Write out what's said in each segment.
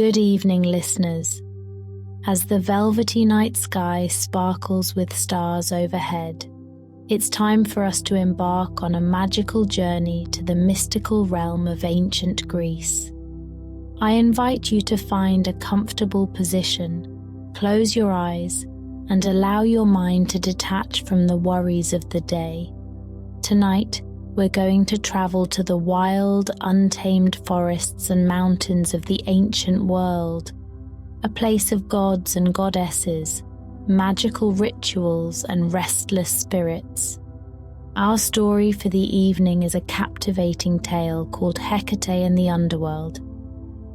Good evening, listeners. As the velvety night sky sparkles with stars overhead, it's time for us to embark on a magical journey to the mystical realm of ancient Greece. I invite you to find a comfortable position, close your eyes, and allow your mind to detach from the worries of the day. Tonight, we're going to travel to the wild, untamed forests and mountains of the ancient world, a place of gods and goddesses, magical rituals and restless spirits. Our story for the evening is a captivating tale called Hecate and the Underworld.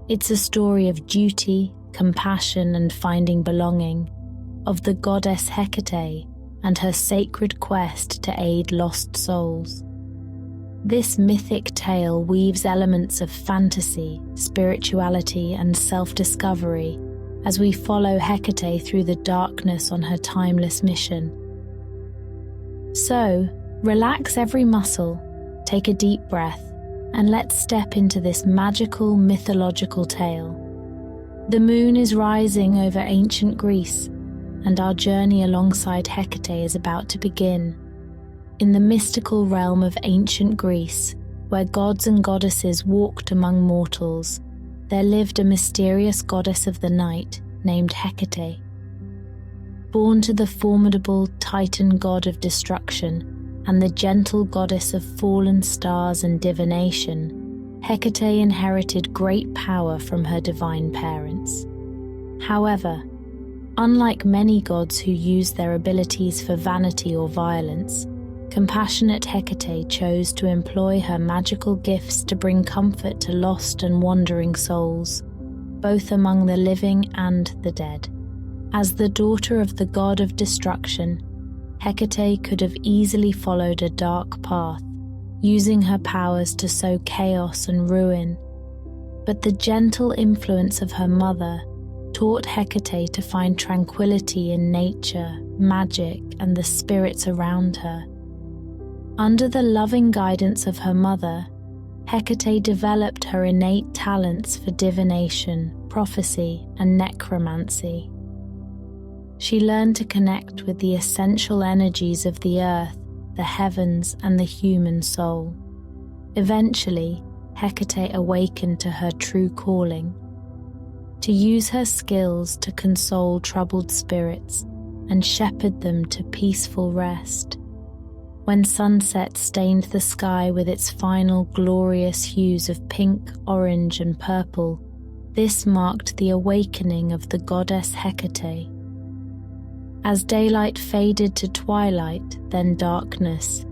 It's a story of duty, compassion, and finding belonging, of the goddess Hecate and her sacred quest to aid lost souls. This mythic tale weaves elements of fantasy, spirituality, and self-discovery as we follow Hecate through the darkness on her timeless mission. So, relax every muscle, take a deep breath, and let's step into this magical, mythological tale. The moon is rising over ancient Greece, and our journey alongside Hecate is about to begin. In the mystical realm of ancient Greece, where gods and goddesses walked among mortals, there lived a mysterious goddess of the night named Hecate. Born to the formidable Titan god of destruction and the gentle goddess of fallen stars and divination, Hecate inherited great power from her divine parents. However, unlike many gods who use their abilities for vanity or violence, compassionate Hecate chose to employ her magical gifts to bring comfort to lost and wandering souls, both among the living and the dead. As the daughter of the god of destruction, Hecate could have easily followed a dark path, using her powers to sow chaos and ruin. But the gentle influence of her mother taught Hecate to find tranquility in nature, magic, and the spirits around her. Under the loving guidance of her mother, Hecate developed her innate talents for divination, prophecy, and necromancy. She learned to connect with the essential energies of the earth, the heavens, and the human soul. Eventually, Hecate awakened to her true calling: to use her skills to console troubled spirits and shepherd them to peaceful rest. When sunset stained the sky with its final glorious hues of pink, orange, and purple, this marked the awakening of the goddess Hecate. As daylight faded to twilight, then darkness,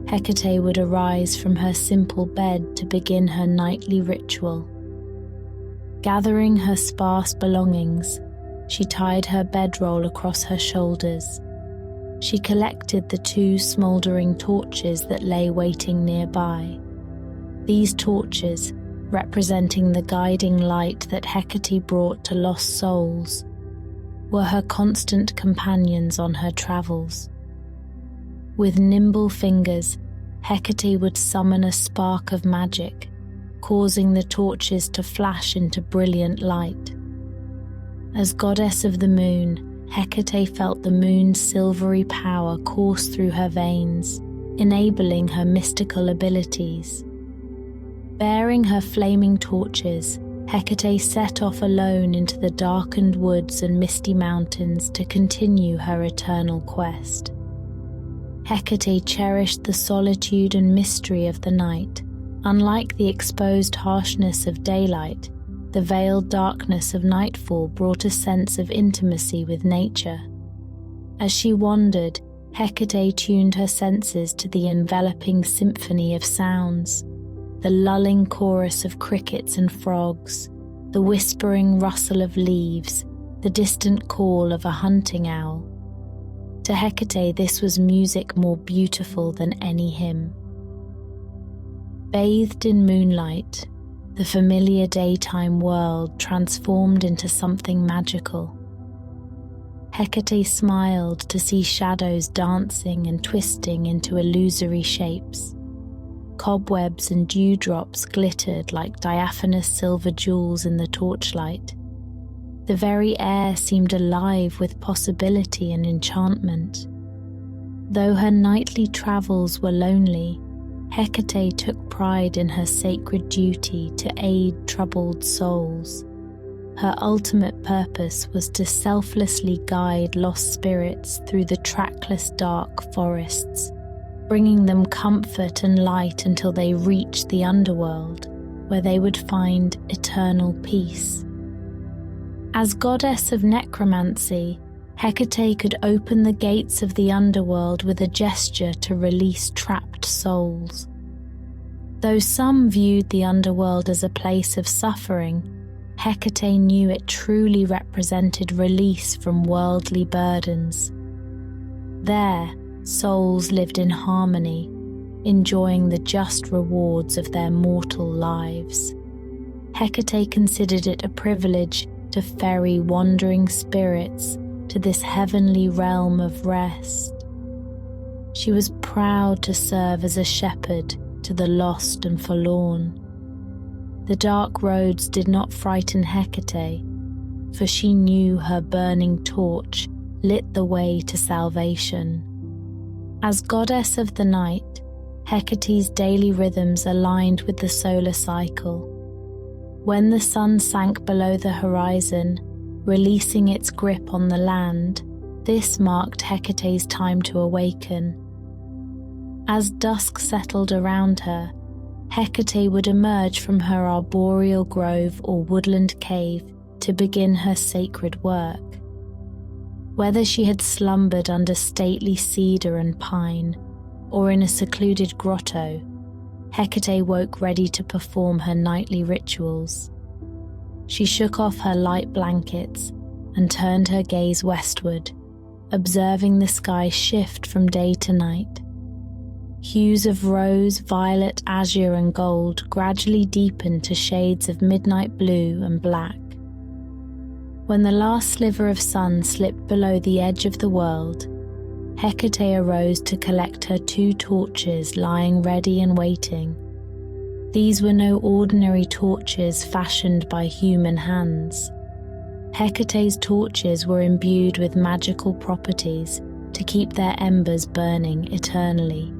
Hecate would arise from her simple bed to begin her nightly ritual. Gathering her sparse belongings, she tied her bedroll across her shoulders. She collected the 2 smouldering torches that lay waiting nearby. These torches, representing the guiding light that Hecate brought to lost souls, were her constant companions on her travels. With nimble fingers, Hecate would summon a spark of magic, causing the torches to flash into brilliant light. As goddess of the moon, Hecate felt the moon's silvery power course through her veins, enabling her mystical abilities. Bearing her flaming torches, Hecate set off alone into the darkened woods and misty mountains to continue her eternal quest. Hecate cherished the solitude and mystery of the night. Unlike the exposed harshness of daylight, the veiled darkness of nightfall brought a sense of intimacy with nature. As she wandered, Hecate tuned her senses to the enveloping symphony of sounds, the lulling chorus of crickets and frogs, the whispering rustle of leaves, the distant call of a hunting owl. To Hecate, this was music more beautiful than any hymn. Bathed in moonlight, the familiar daytime world transformed into something magical. Hecate smiled to see shadows dancing and twisting into illusory shapes. Cobwebs and dewdrops glittered like diaphanous silver jewels in the torchlight. The very air seemed alive with possibility and enchantment. Though her nightly travels were lonely, Hecate took pride in her sacred duty to aid troubled souls. Her ultimate purpose was to selflessly guide lost spirits through the trackless dark forests, bringing them comfort and light until they reached the underworld, where they would find eternal peace. As goddess of necromancy, Hecate could open the gates of the underworld with a gesture to release trapped souls. Though some viewed the underworld as a place of suffering, Hecate knew it truly represented release from worldly burdens. There, souls lived in harmony, enjoying the just rewards of their mortal lives. Hecate considered it a privilege to ferry wandering spirits to this heavenly realm of rest. She was proud to serve as a shepherd to the lost and forlorn. The dark roads did not frighten Hecate, for she knew her burning torch lit the way to salvation. As goddess of the night, Hecate's daily rhythms aligned with the solar cycle. When the sun sank below the horizon, releasing its grip on the land, this marked Hecate's time to awaken. As dusk settled around her, Hecate would emerge from her arboreal grove or woodland cave to begin her sacred work. Whether she had slumbered under stately cedar and pine, or in a secluded grotto, Hecate woke ready to perform her nightly rituals. She shook off her light blankets and turned her gaze westward, observing the sky shift from day to night. Hues of rose, violet, azure, and gold gradually deepened to shades of midnight blue and black. When the last sliver of sun slipped below the edge of the world, Hecate arose to collect her 2 torches lying ready and waiting. These were no ordinary torches fashioned by human hands. Hecate's torches were imbued with magical properties to keep their embers burning eternally.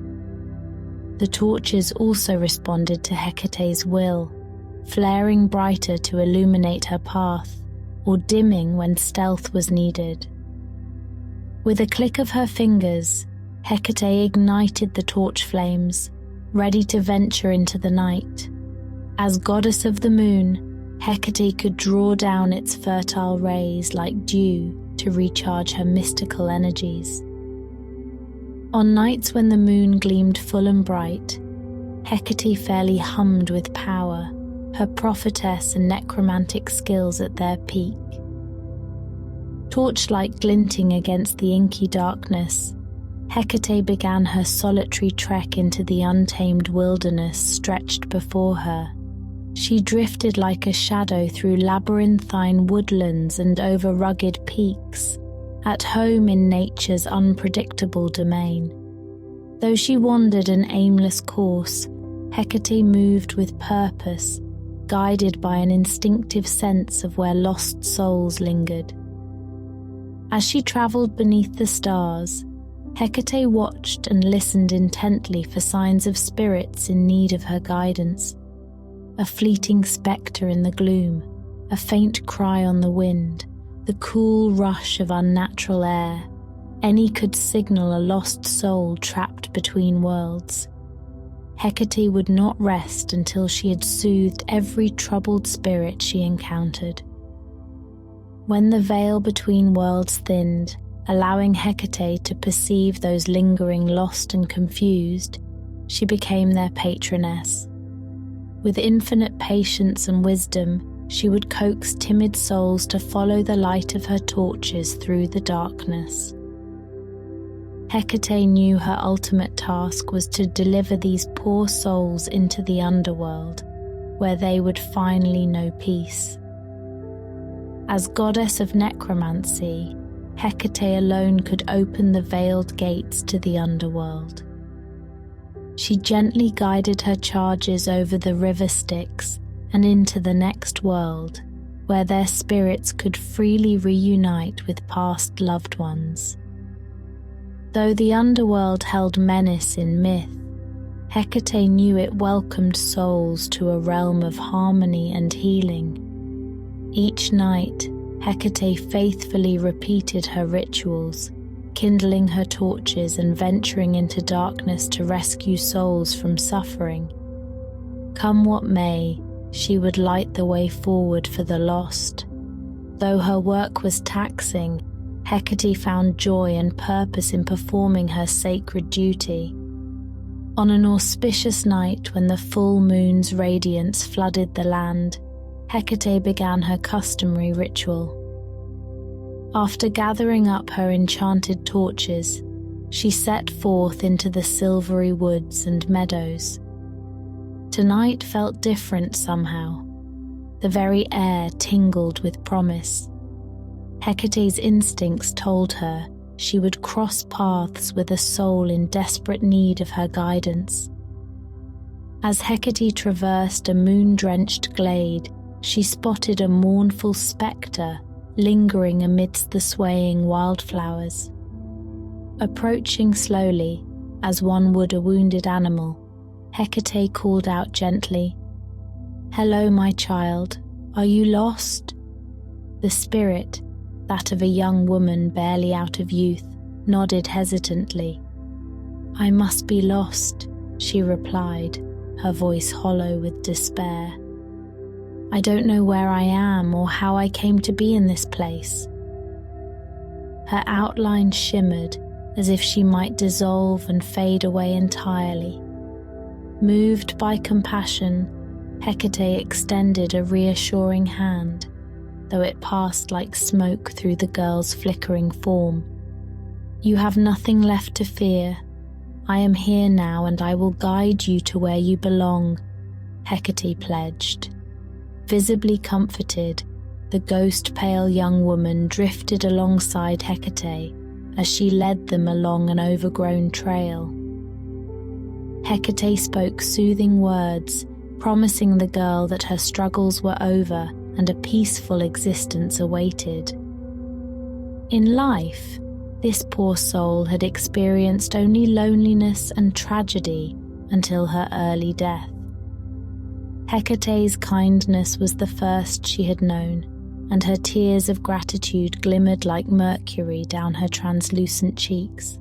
The torches also responded to Hecate's will, flaring brighter to illuminate her path, or dimming when stealth was needed. With a click of her fingers, Hecate ignited the torch flames, ready to venture into the night. As goddess of the moon, Hecate could draw down its fertile rays like dew to recharge her mystical energies. On nights when the moon gleamed full and bright, Hecate fairly hummed with power, her prophetess and necromantic skills at their peak. Torchlight glinting against the inky darkness, Hecate began her solitary trek into the untamed wilderness stretched before her. She drifted like a shadow through labyrinthine woodlands and over rugged peaks, at home in nature's unpredictable domain. Though she wandered an aimless course, Hecate moved with purpose, guided by an instinctive sense of where lost souls lingered. As she travelled beneath the stars, Hecate watched and listened intently for signs of spirits in need of her guidance. A fleeting spectre in the gloom, a faint cry on the wind, the cool rush of unnatural air, any could signal a lost soul trapped between worlds. Hecate would not rest until she had soothed every troubled spirit she encountered. When the veil between worlds thinned, allowing Hecate to perceive those lingering lost and confused, she became their patroness. With infinite patience and wisdom, she would coax timid souls to follow the light of her torches through the darkness. Hecate knew her ultimate task was to deliver these poor souls into the underworld, where they would finally know peace. As goddess of necromancy, Hecate alone could open the veiled gates to the underworld. She gently guided her charges over the river Styx and into the next world, where their spirits could freely reunite with past loved ones. Though the underworld held menace in myth, Hecate knew it welcomed souls to a realm of harmony and healing. Each night, Hecate faithfully repeated her rituals, kindling her torches and venturing into darkness to rescue souls from suffering. Come what may, she would light the way forward for the lost. Though her work was taxing, Hecate found joy and purpose in performing her sacred duty. On an auspicious night when the full moon's radiance flooded the land, Hecate began her customary ritual. After gathering up her enchanted torches, she set forth into the silvery woods and meadows. Tonight felt different somehow. The very air tingled with promise. Hecate's instincts told her she would cross paths with a soul in desperate need of her guidance. As Hecate traversed a moon-drenched glade, she spotted a mournful spectre lingering amidst the swaying wildflowers. Approaching slowly, as one would a wounded animal, Hecate called out gently, "Hello, my child, are you lost?" The spirit, that of a young woman barely out of youth, nodded hesitantly. "I must be lost," she replied, her voice hollow with despair. "I don't know where I am or how I came to be in this place." Her outline shimmered as if she might dissolve and fade away entirely. Moved by compassion, Hecate extended a reassuring hand, though it passed like smoke through the girl's flickering form. "You have nothing left to fear. I am here now and I will guide you to where you belong," Hecate pledged. Visibly comforted, the ghost-pale young woman drifted alongside Hecate as she led them along an overgrown trail. Hecate spoke soothing words, promising the girl that her struggles were over and a peaceful existence awaited. In life, this poor soul had experienced only loneliness and tragedy until her early death. Hecate's kindness was the first she had known, and her tears of gratitude glimmered like mercury down her translucent cheeks.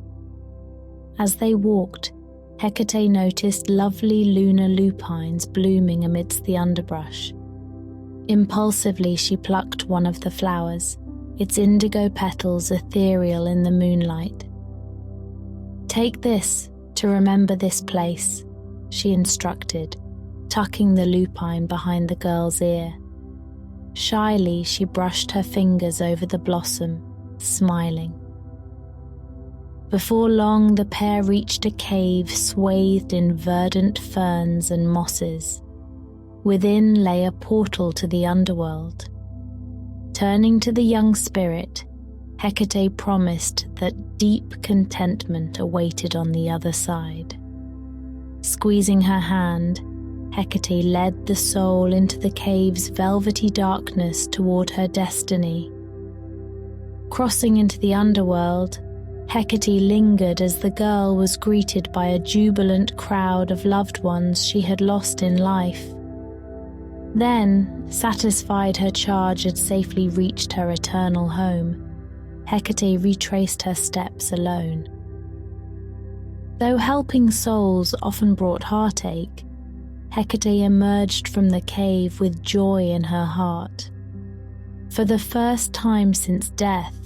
As they walked, Hecate noticed lovely lunar lupines blooming amidst the underbrush. Impulsively, she plucked one of the flowers, its indigo petals ethereal in the moonlight. "Take this to remember this place," she instructed, tucking the lupine behind the girl's ear. Shyly, she brushed her fingers over the blossom, smiling. Before long, the pair reached a cave swathed in verdant ferns and mosses. Within lay a portal to the underworld. Turning to the young spirit, Hecate promised that deep contentment awaited on the other side. Squeezing her hand, Hecate led the soul into the cave's velvety darkness toward her destiny. Crossing into the underworld, Hecate lingered as the girl was greeted by a jubilant crowd of loved ones she had lost in life. Then, satisfied her charge had safely reached her eternal home, Hecate retraced her steps alone. Though helping souls often brought heartache, Hecate emerged from the cave with joy in her heart. For the first time since death,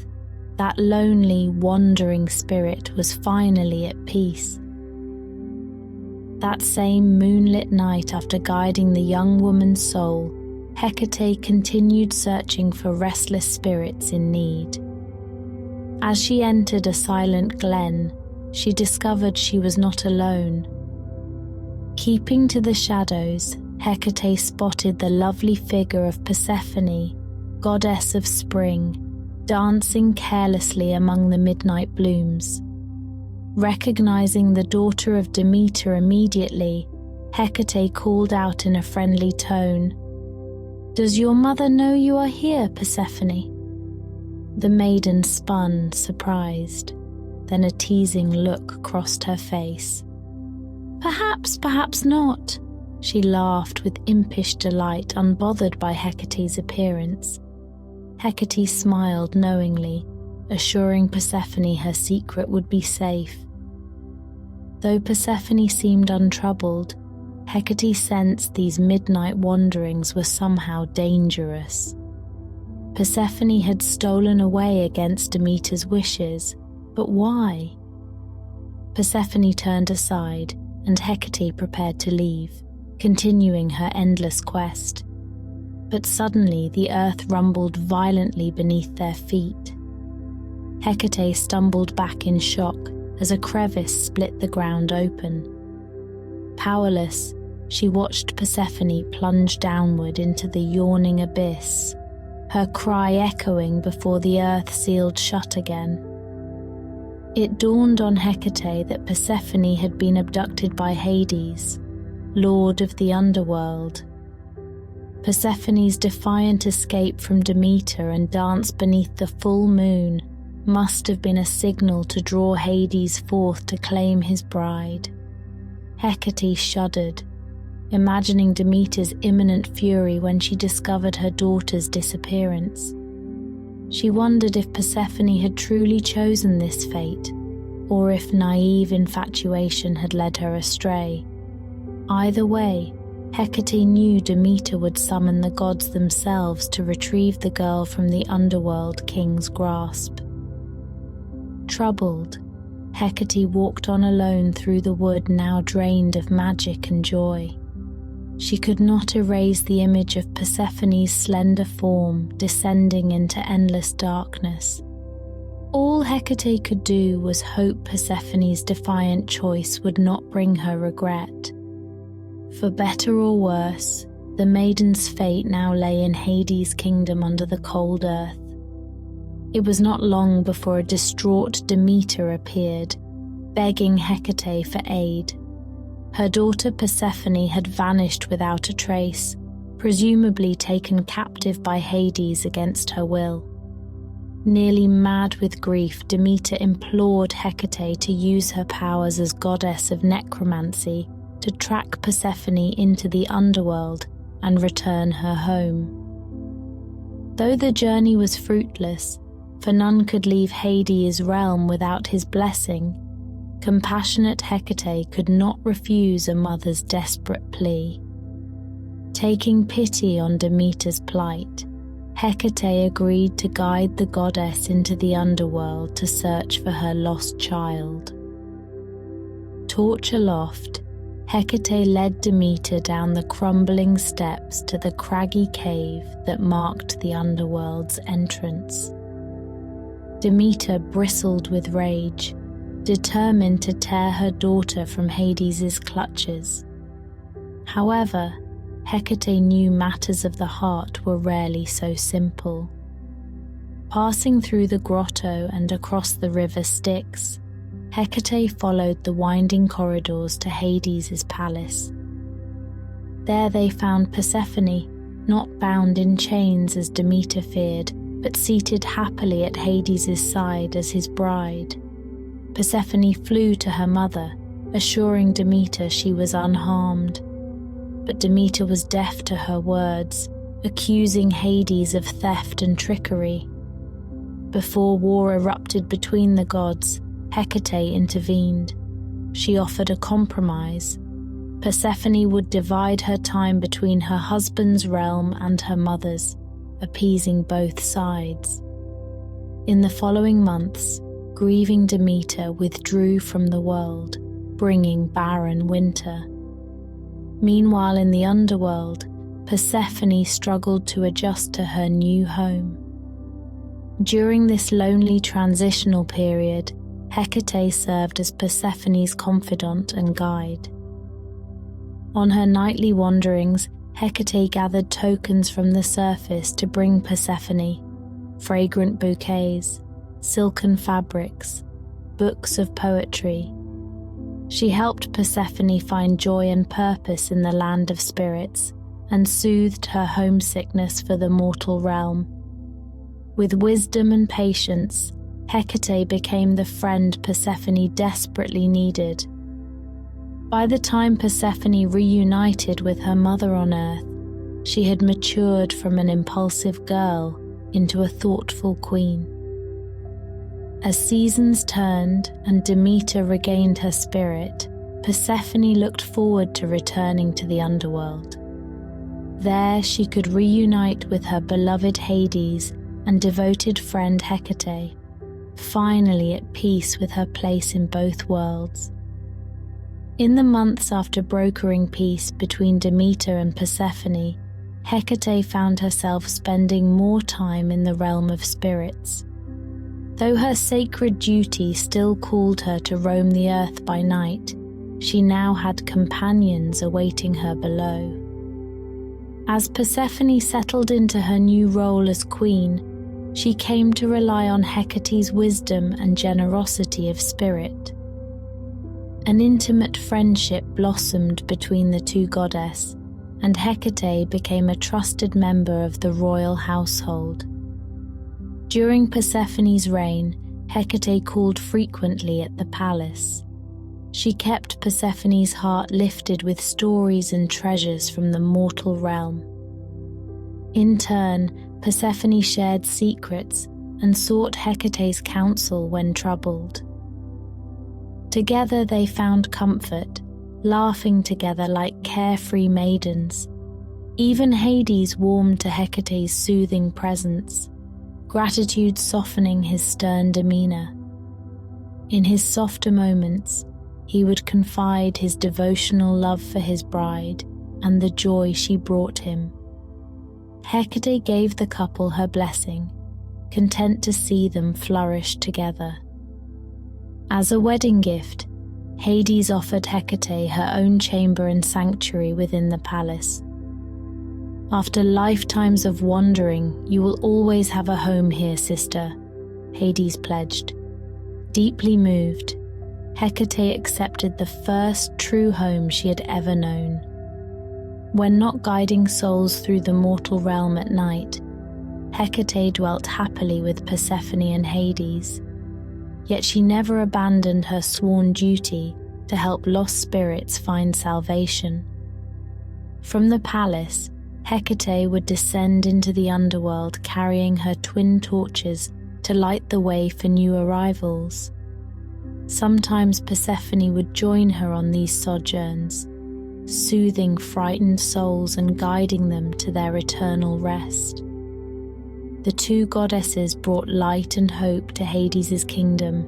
that lonely, wandering spirit was finally at peace. That same moonlit night, after guiding the young woman's soul, Hecate continued searching for restless spirits in need. As she entered a silent glen, she discovered she was not alone. Keeping to the shadows, Hecate spotted the lovely figure of Persephone, goddess of spring, dancing carelessly among the midnight blooms. Recognizing the daughter of Demeter immediately, Hecate called out in a friendly tone, "Does your mother know you are here, Persephone?" The maiden spun, surprised. Then a teasing look crossed her face. "Perhaps, perhaps not," she laughed with impish delight, unbothered by Hecate's appearance. Hecate smiled knowingly, assuring Persephone her secret would be safe. Though Persephone seemed untroubled, Hecate sensed these midnight wanderings were somehow dangerous. Persephone had stolen away against Demeter's wishes, but why? Persephone turned aside, and Hecate prepared to leave, continuing her endless quest. But suddenly the earth rumbled violently beneath their feet. Hecate stumbled back in shock as a crevice split the ground open. Powerless, she watched Persephone plunge downward into the yawning abyss, her cry echoing before the earth sealed shut again. It dawned on Hecate that Persephone had been abducted by Hades, lord of the underworld. Persephone's defiant escape from Demeter and dance beneath the full moon must have been a signal to draw Hades forth to claim his bride. Hecate shuddered, imagining Demeter's imminent fury when she discovered her daughter's disappearance. She wondered if Persephone had truly chosen this fate, or if naive infatuation had led her astray. Either way, Hecate knew Demeter would summon the gods themselves to retrieve the girl from the underworld king's grasp. Troubled, Hecate walked on alone through the wood now drained of magic and joy. She could not erase the image of Persephone's slender form descending into endless darkness. All Hecate could do was hope Persephone's defiant choice would not bring her regret. For better or worse, the maiden's fate now lay in Hades' kingdom under the cold earth. It was not long before a distraught Demeter appeared, begging Hecate for aid. Her daughter Persephone had vanished without a trace, presumably taken captive by Hades against her will. Nearly mad with grief, Demeter implored Hecate to use her powers as goddess of necromancy to track Persephone into the underworld and return her home. Though the journey was fruitless, for none could leave Hades' realm without his blessing, compassionate Hecate could not refuse a mother's desperate plea. Taking pity on Demeter's plight, Hecate agreed to guide the goddess into the underworld to search for her lost child. Torch aloft, Hecate led Demeter down the crumbling steps to the craggy cave that marked the underworld's entrance. Demeter bristled with rage, determined to tear her daughter from Hades' clutches. However, Hecate knew matters of the heart were rarely so simple. Passing through the grotto and across the river Styx, Hecate followed the winding corridors to Hades' palace. There they found Persephone, not bound in chains as Demeter feared, but seated happily at Hades' side as his bride. Persephone flew to her mother, assuring Demeter she was unharmed. But Demeter was deaf to her words, accusing Hades of theft and trickery. Before war erupted between the gods, Hecate intervened. She offered a compromise. Persephone would divide her time between her husband's realm and her mother's, appeasing both sides. In the following months, grieving Demeter withdrew from the world, bringing barren winter. Meanwhile, in the underworld, Persephone struggled to adjust to her new home. During this lonely transitional period, Hecate served as Persephone's confidant and guide. On her nightly wanderings, Hecate gathered tokens from the surface to bring Persephone: fragrant bouquets, silken fabrics, books of poetry, She helped Persephone find joy and purpose in the land of spirits and soothed her homesickness for the mortal realm. With wisdom and patience, Hecate became the friend Persephone desperately needed. By the time Persephone reunited with her mother on Earth, she had matured from an impulsive girl into a thoughtful queen. As seasons turned and Demeter regained her spirit, Persephone looked forward to returning to the underworld. There she could reunite with her beloved Hades and devoted friend Hecate, finally at peace with her place in both worlds. In the months after brokering peace between Demeter and Persephone, Hecate found herself spending more time in the realm of spirits. Though her sacred duty still called her to roam the earth by night, she now had companions awaiting her below. As Persephone settled into her new role as queen, she came to rely on Hecate's wisdom and generosity of spirit. An intimate friendship blossomed between the two goddesses, and Hecate became a trusted member of the royal household. During Persephone's reign, Hecate called frequently at the palace. She kept Persephone's heart lifted with stories and treasures from the mortal realm. In turn, Persephone shared secrets and sought Hecate's counsel when troubled. Together they found comfort, laughing together like carefree maidens. Even Hades warmed to Hecate's soothing presence, gratitude softening his stern demeanor. In his softer moments, he would confide his devotional love for his bride and the joy she brought him. Hecate gave the couple her blessing, content to see them flourish together. As a wedding gift, Hades offered Hecate her own chamber and sanctuary within the palace. "After lifetimes of wandering, you will always have a home here, sister," Hades pledged. Deeply moved, Hecate accepted the first true home she had ever known. When not guiding souls through the mortal realm at night, Hecate dwelt happily with Persephone and Hades. Yet she never abandoned her sworn duty to help lost spirits find salvation. From the palace, Hecate would descend into the underworld carrying her twin torches to light the way for new arrivals. Sometimes Persephone would join her on these sojourns, soothing frightened souls and guiding them to their eternal rest. The two goddesses brought light and hope to Hades' kingdom,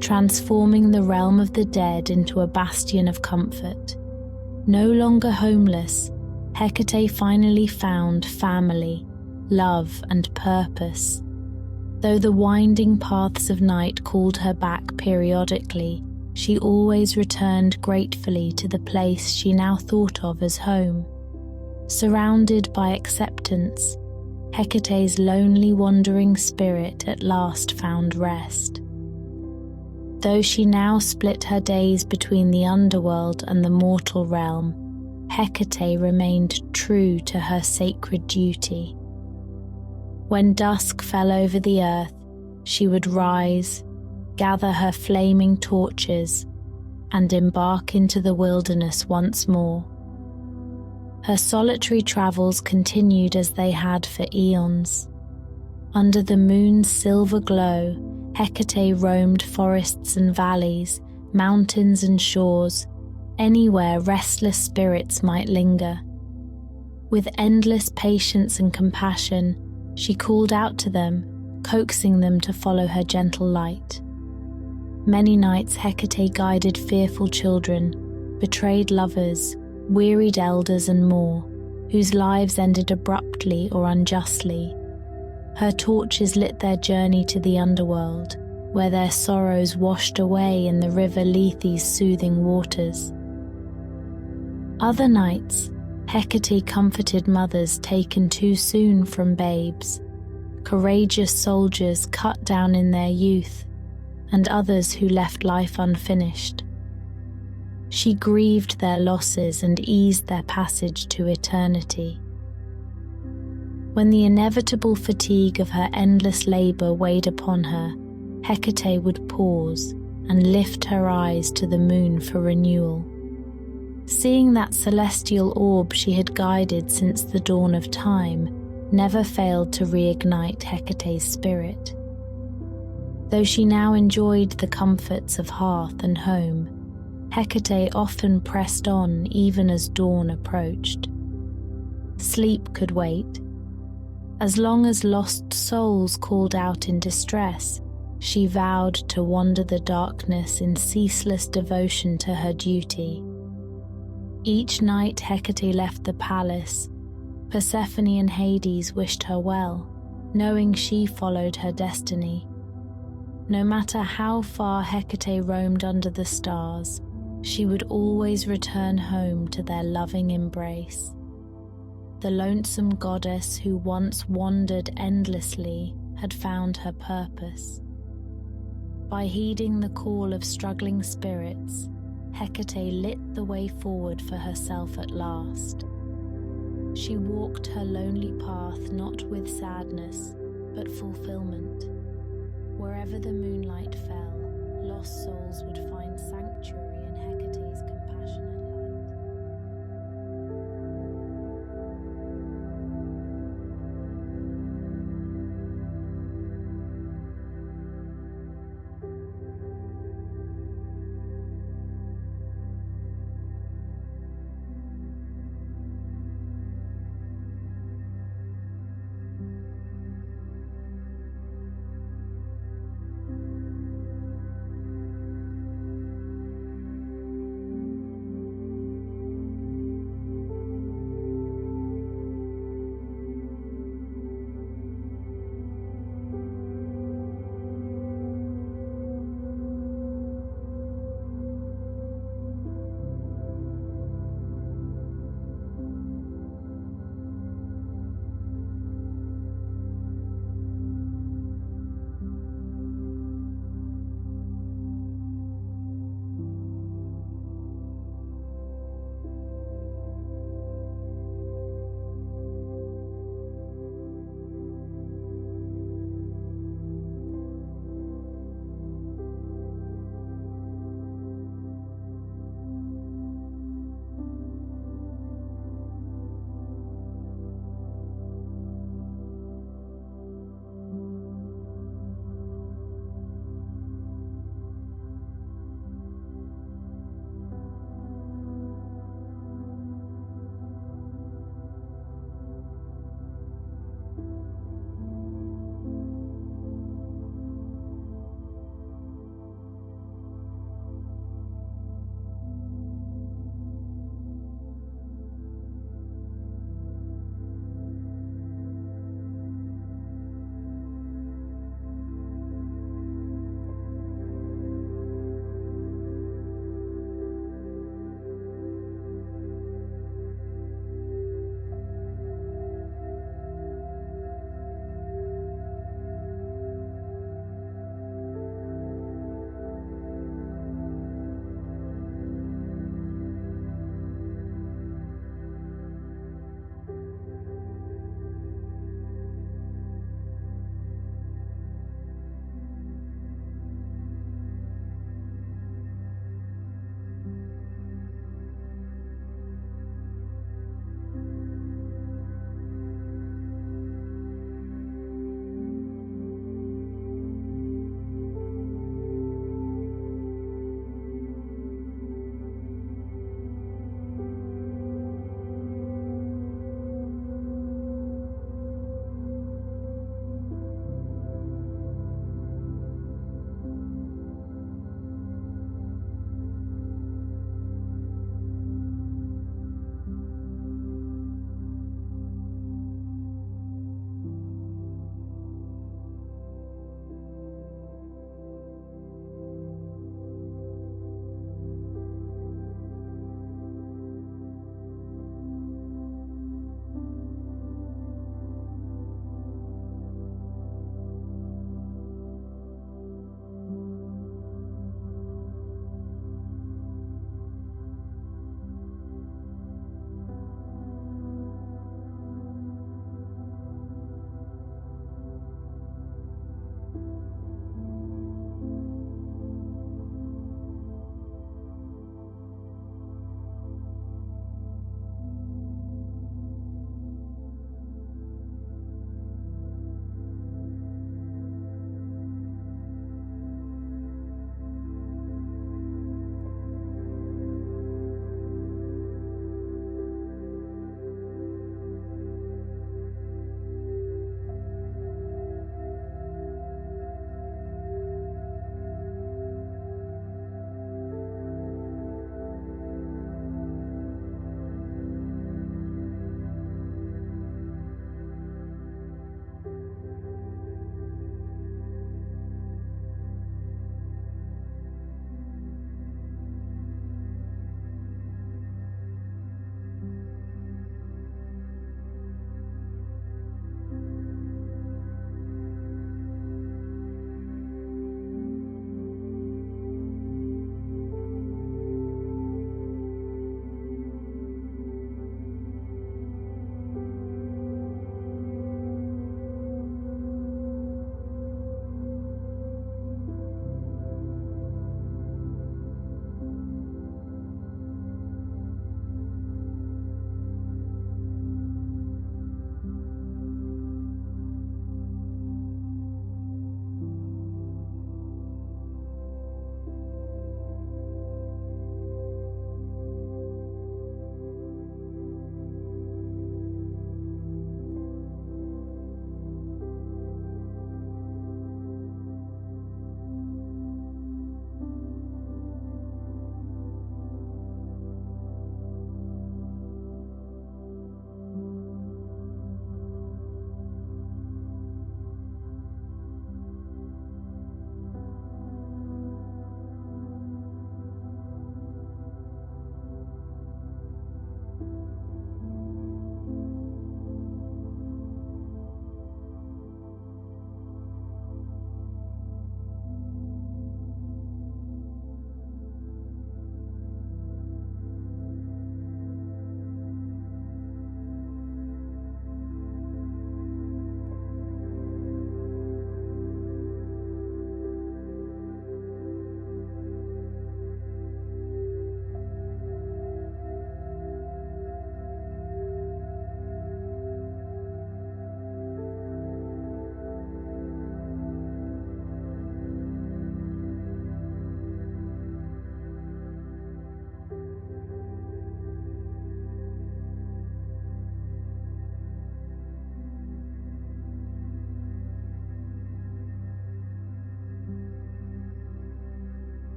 transforming the realm of the dead into a bastion of comfort. No longer homeless, Hecate finally found family, love, and purpose. Though the winding paths of night called her back periodically, she always returned gratefully to the place she now thought of as home. Surrounded by acceptance, Hecate's lonely wandering spirit at last found rest. Though she now split her days between the underworld and the mortal realm, Hecate remained true to her sacred duty. When dusk fell over the earth, she would rise, gather her flaming torches, and embark into the wilderness once more. Her solitary travels continued as they had for eons. Under the moon's silver glow, Hecate roamed forests and valleys, mountains and shores, anywhere restless spirits might linger. With endless patience and compassion, she called out to them, coaxing them to follow her gentle light. Many nights Hecate guided fearful children, betrayed lovers, wearied elders and more, whose lives ended abruptly or unjustly. Her torches lit their journey to the underworld, where their sorrows washed away in the river Lethe's soothing waters. Other nights, Hecate comforted mothers taken too soon from babes, courageous soldiers cut down in their youth, and others who left life unfinished. She grieved their losses and eased their passage to eternity. When the inevitable fatigue of her endless labor weighed upon her, Hecate would pause and lift her eyes to the moon for renewal. Seeing that celestial orb she had guided since the dawn of time never failed to reignite Hecate's spirit. Though she now enjoyed the comforts of hearth and home, Hecate often pressed on even as dawn approached. Sleep could wait. As long as lost souls called out in distress, she vowed to wander the darkness in ceaseless devotion to her duty. Each night Hecate left the palace, Persephone and Hades wished her well, knowing she followed her destiny. No matter how far Hecate roamed under the stars, she would always return home to their loving embrace. The lonesome goddess who once wandered endlessly had found her purpose. By heeding the call of struggling spirits, Hecate lit the way forward for herself at last. She walked her lonely path not with sadness, but fulfillment. Wherever the moonlight fell, lost souls would find sanctuary in Hecate's